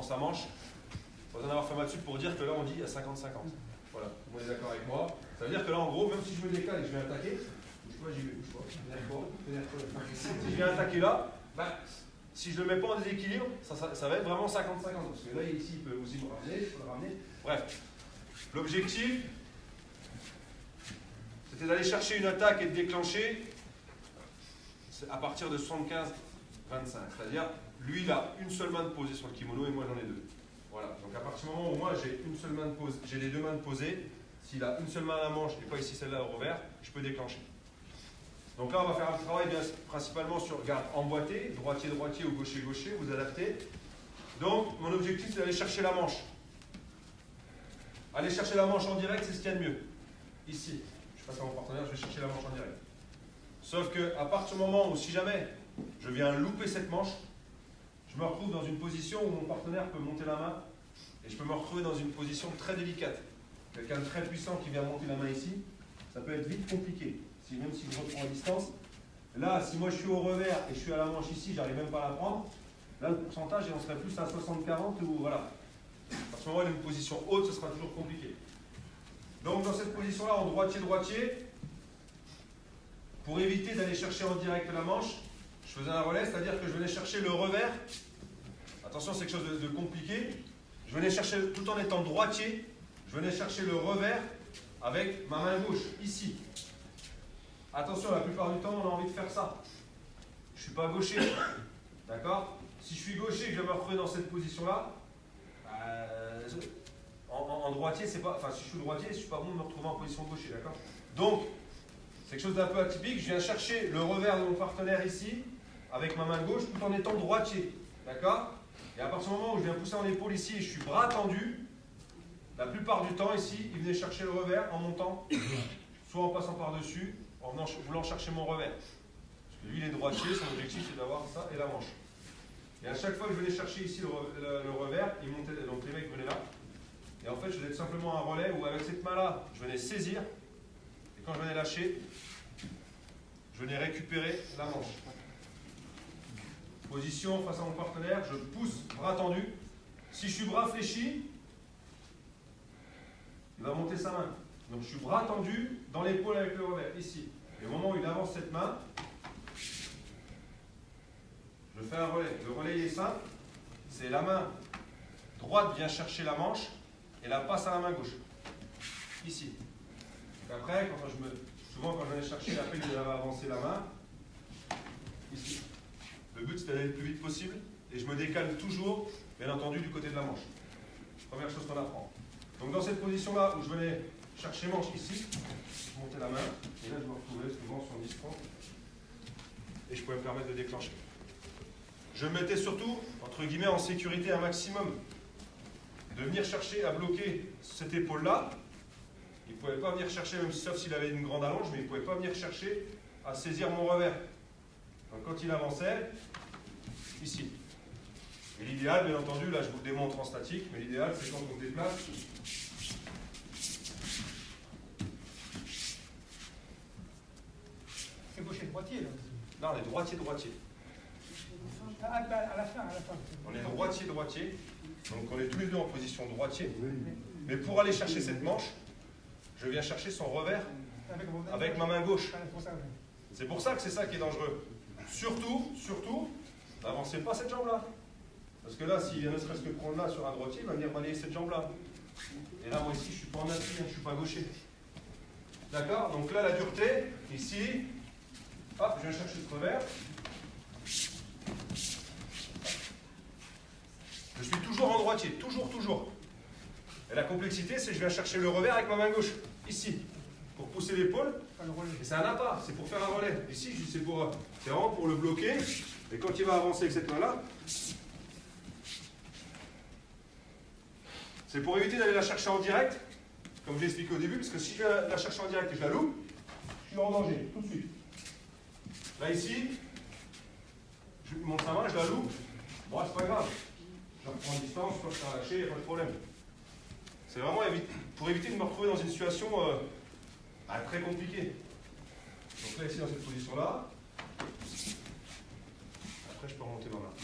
sa manche. Pas besoin d'avoir fait maths sup pour dire que là on dit à 50-50. Voilà, vous êtes d'accord avec moi. Ça veut dire que là en gros, même si je me décale et que je vais attaquer, bouge pas, j'y vais, bouge pas. Si je viens attaquer là, bah, si je ne le mets pas en déséquilibre, ça va être vraiment 50-50. Parce que là ici, il peut aussi me ramener, je peux le ramener. Bref, l'objectif, c'était d'aller chercher une attaque et de déclencher à partir de 75-25. C'est-à-dire, lui, il a une seule main de posée sur le kimono et moi, j'en ai deux. Voilà. Donc, à partir du moment où moi, j'ai une seule main de pose, j'ai les deux mains de posée, s'il a une seule main à la manche et pas ici celle-là au revers, je peux déclencher. Donc là, on va faire un travail principalement sur, regarde, emboîté, droitier-droitier ou gaucher-gaucher, vous adaptez. Donc, mon objectif, c'est d'aller chercher la manche. Aller chercher la manche en direct, c'est ce qu'il y a de mieux. Ici, je passe à mon partenaire, je vais chercher la manche en direct. Sauf qu'à partir du moment où, si jamais je viens louper cette manche, je me retrouve dans une position où mon partenaire peut monter la main et je peux me retrouver dans une position très délicate. Quelqu'un de très puissant qui vient monter la main ici, ça peut être vite compliqué. Même si je reprends à distance, là, si moi je suis au revers et je suis à la manche ici, j'arrive même pas à la prendre, là le pourcentage, on serait plus à 60-40 ou voilà. À ce moment-là, une position haute, ce sera toujours compliqué. Donc dans cette position-là, en droitier-droitier, pour éviter d'aller chercher en direct la manche, je faisais un relais, c'est-à-dire que je venais chercher le revers. Attention, c'est quelque chose de compliqué. Je venais chercher, tout en étant droitier, je venais chercher le revers avec ma main gauche, ici. Attention, la plupart du temps, on a envie de faire ça. Je ne suis pas gaucher. D'accord? Si je suis gaucher et que je me retrouve dans cette position-là, en droitier, c'est pas. Enfin, si je suis droitier, je ne suis pas bon de me retrouver en position gaucher. D'accord? Donc, c'est quelque chose d'un peu atypique. Je viens chercher le revers de mon partenaire ici, avec ma main gauche, tout en étant droitier. D'accord? Et à partir du moment où je viens pousser en épaule ici et je suis bras tendu, la plupart du temps, ici, il venait chercher le revers en montant, soit en passant par-dessus, en voulant chercher mon revers. Parce que lui, il est droitier, son objectif, c'est d'avoir ça et la manche. Et à chaque fois que je venais chercher ici le revers, il montait, donc les mecs venaient là. Et en fait, je faisais tout simplement un relais où, avec cette main-là, je venais saisir. Et quand je venais lâcher, je venais récupérer la manche. Position face à mon partenaire, je pousse, bras tendu. Si je suis bras fléchi, il va monter sa main. Donc je suis bras tendu dans l'épaule avec le revers, ici. Et au moment où il avance cette main, je fais un relais. Le relais il est simple, c'est la main droite vient chercher la manche et la passe à la main gauche. Ici. Donc après, souvent quand je venais chercher, après il avait avancé la main. Ici. Le but c'est d'aller le plus vite possible et je me décale toujours, bien entendu, du côté de la manche. Première chose qu'on apprend. Donc dans cette position-là où je venais chercher manche ici, je montais la main, et là je me retrouvais souvent sur 10-30, et je pouvais me permettre de déclencher. Je me mettais surtout, entre guillemets, en sécurité un maximum, de venir chercher à bloquer cette épaule-là. Il ne pouvait pas venir chercher, même sauf s'il avait une grande allonge, mais il ne pouvait pas venir chercher à saisir mon revers. Donc quand il avançait, ici. Et l'idéal, bien entendu, là je vous le démontre en statique, mais l'idéal c'est quand on se déplace. C'est gaucher-droitier là. Là on est droitier-droitier. À la fin. On est droitier-droitier. Donc on est tous les deux en position droitier. Mais pour aller chercher cette manche, je viens chercher son revers avec ma main gauche. C'est pour ça que c'est ça qui est dangereux. Surtout, n'avancez pas cette jambe-là. Parce que là, s'il vient ne serait-ce que prendre là sur un droitier, il va venir balayer cette jambe-là. Et là, moi ici, je ne suis pas en appui, je ne suis pas gaucher. D'accord? Donc là, la dureté, ici, hop, je viens chercher ce revers. Je suis toujours en droitier, toujours. Et la complexité, c'est que je viens chercher le revers avec ma main gauche, ici, pour pousser l'épaule. Et c'est un appât, c'est pour faire un relais. Ici, c'est vraiment pour le bloquer. Et quand il va avancer avec cette main-là, c'est pour éviter d'aller la chercher en direct, comme j'ai expliqué au début, parce que si je vais la chercher en direct et je la loupe, je suis en danger, tout de suite. Là, ici, je lui montre sa main, je la loupe. Bon, c'est pas grave. Je reprends en distance, quand je serai lâché, il n'y a pas de problème. C'est vraiment pour éviter de me retrouver dans une situation très compliquée. Donc là, ici, dans cette position-là, après, je peux remonter ma main.